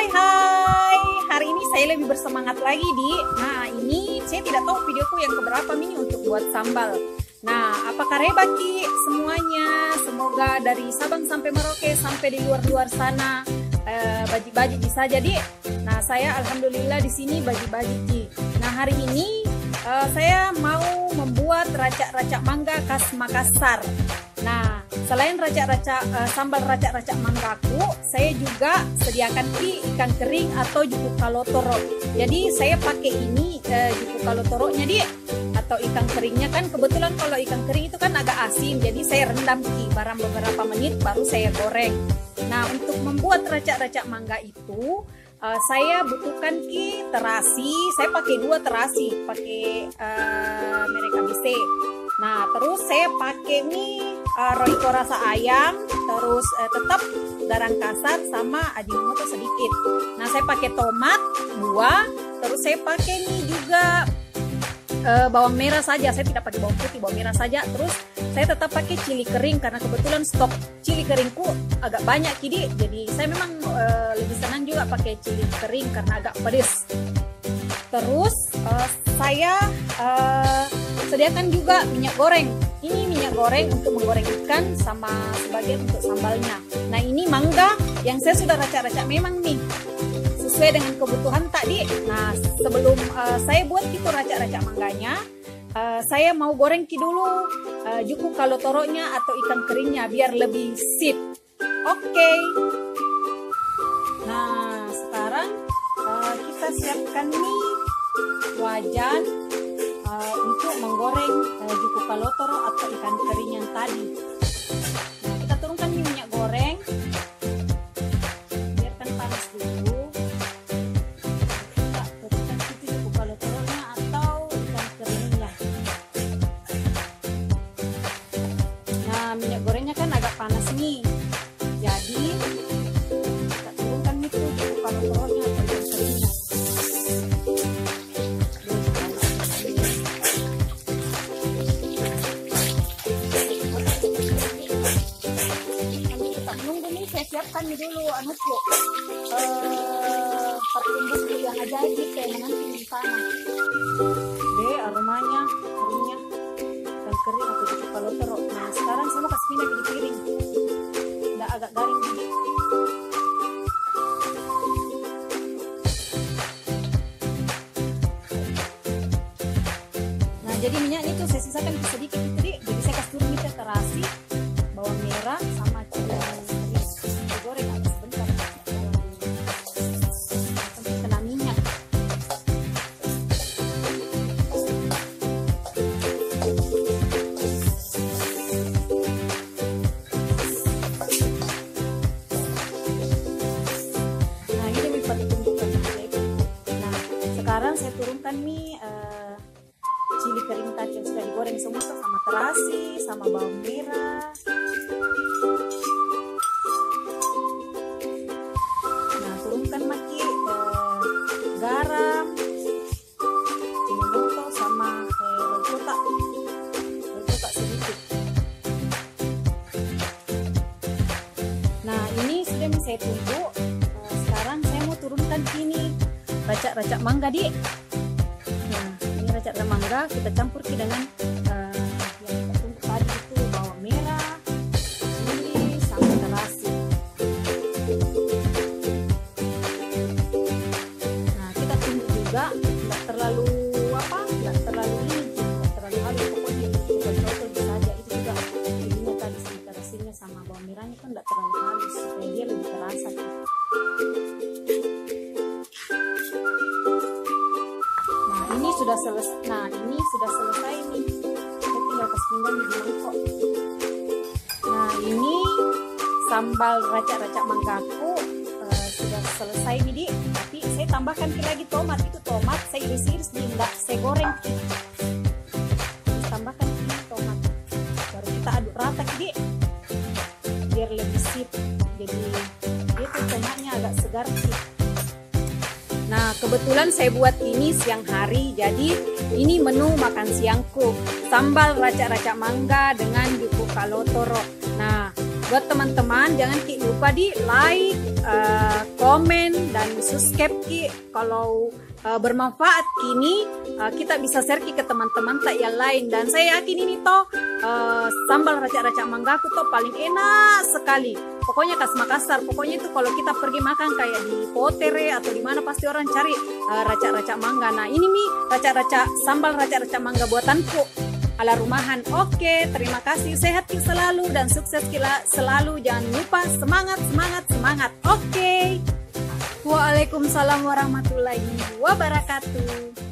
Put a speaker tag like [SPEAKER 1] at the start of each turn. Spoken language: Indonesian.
[SPEAKER 1] Hai, hari ini saya lebih bersemangat lagi Nah ini saya tidak tahu videoku yang keberapa ini untuk buat sambal. Nah apa kabar bagi semuanya, semoga dari Sabang sampai Merauke sampai di luar-luar sana baji-baji bisa jadi. Nah saya alhamdulillah di sini baji-baji. Nah hari ini saya mau membuat racak-racak mangga khas Makassar. Nah selain sambal racak-racak manggaku, saya juga sediakan ikan kering atau juku kalotoro. Jadi saya pakai ini juku kalotoronya atau ikan keringnya kan kebetulan kalau ikan kering itu kan agak asin, jadi saya rendam barang beberapa menit baru saya goreng. Nah untuk membuat racak-racak mangga itu saya butuhkan terasi. Saya pakai 2 terasi, pakai merek ABC. Nah terus saya pakai Royco rasa ayam, terus tetap garam kasar sama ajinomoto sedikit. Nah saya pakai tomat 2, terus saya pakai juga bawang merah saja. Saya tidak pakai bawang putih, bawang merah saja. Terus saya tetap pakai cili kering karena kebetulan stok cili keringku agak banyak jadi saya memang lebih senang juga pakai cili kering karena agak pedas. Terus saya sediakan juga minyak goreng. Ini minyak goreng untuk menggoreng ikan sama sebagian untuk sambalnya. Nah ini mangga yang saya sudah racak-racak memang sesuai dengan kebutuhan tadi. Nah sebelum saya buat racak-racak mangganya, saya mau goreng dulu juku kalotoronya atau ikan keringnya biar lebih sip. Oke. Nah sekarang kita siapkan wajan untuk menggoreng juku kalotoro atau ikan kering yang tadi. Nah, kita turunkan minyak goreng, biarkan panas dulu. Kita turunkan juku kalotoronya atau ikan keringnya. Nah minyak gorengnya kan agak panas jadi kita turunkan juku kalotoronya atau ikan keringnya. Siapkan dulu parfum busuk yang ajaib kayak menanti di sana. Aromanya ikan kering atau juku kalotoro. Nah sekarang saya mau kasih minyak di piring, udah agak garing Nah jadi minyak itu saya sisakan sedikit jadi saya kasih turun terasi, bawang merah sama cili goreng agak sebentar sampai kena minyak. Nah ini tunjukkan. Nah sekarang saya turunkan cili kering tadi yang sudah digoreng semua sama terasi sama bawang merah. Garam, ajinomoto sama Royco sedikit. Nah ini sudah saya tunggu. Sekarang saya mau turunkan racak-racak mangga Nah ini racak-racak mangga kita campur dengan yang kita tunggu tadi itu bawang merah, cili sama terasi. Nggak terlalu halus, pokoknya cocok saja. Itu juga ininya tadi terasinya sama bawang merahnya kan nggak terlalu halus supaya dia lebih terasa. Nah ini sudah selesai saya tinggal kasih pinggan di mangkok. Nah ini sambal racak-racak manggaku sudah selesai tapi saya tambahkan lagi tomat. Itu tomat saya iris-iris saya goreng. Tambahkan tomat baru kita aduk rata biar lebih sip. Jadi itu tomatnya agak segar Nah kebetulan saya buat ini siang hari, jadi ini menu makan siangku, sambal racak-racak mangga dengan juku kalotoro. Nah Buat teman-teman jangan Ki lupa di like, komen dan subscribe Ki. Kalau bermanfaat kini kita bisa share Ki ke teman-teman tak yang lain. Dan saya yakin ini toh sambal racak-racak manggaku tuh paling enak sekali. Pokoknya khas Makassar. Pokoknya itu kalau kita pergi makan kayak di Potere atau di mana pasti orang cari racak-racak mangga. Nah ini nih racak-racak sambal racak-racak mangga buatanku ala rumahan. Oke, terima kasih, sehat selalu dan sukses selalu. Jangan lupa semangat. Oke. Waalaikumsalam warahmatullahi wabarakatuh.